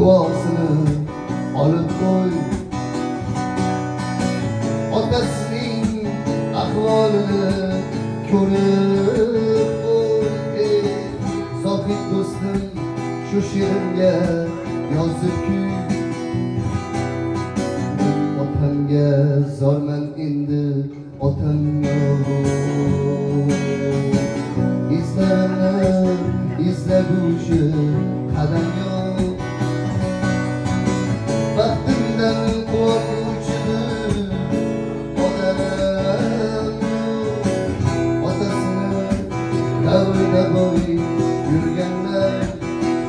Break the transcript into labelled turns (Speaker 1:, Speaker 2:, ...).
Speaker 1: duosini olib qo'y. Otasining ahvolini ko'rib qo'y. Zohid do'stim shu she'rimga yozib kuy. Otamga zorman endi, otam yo'q. İzlab izlaguvchi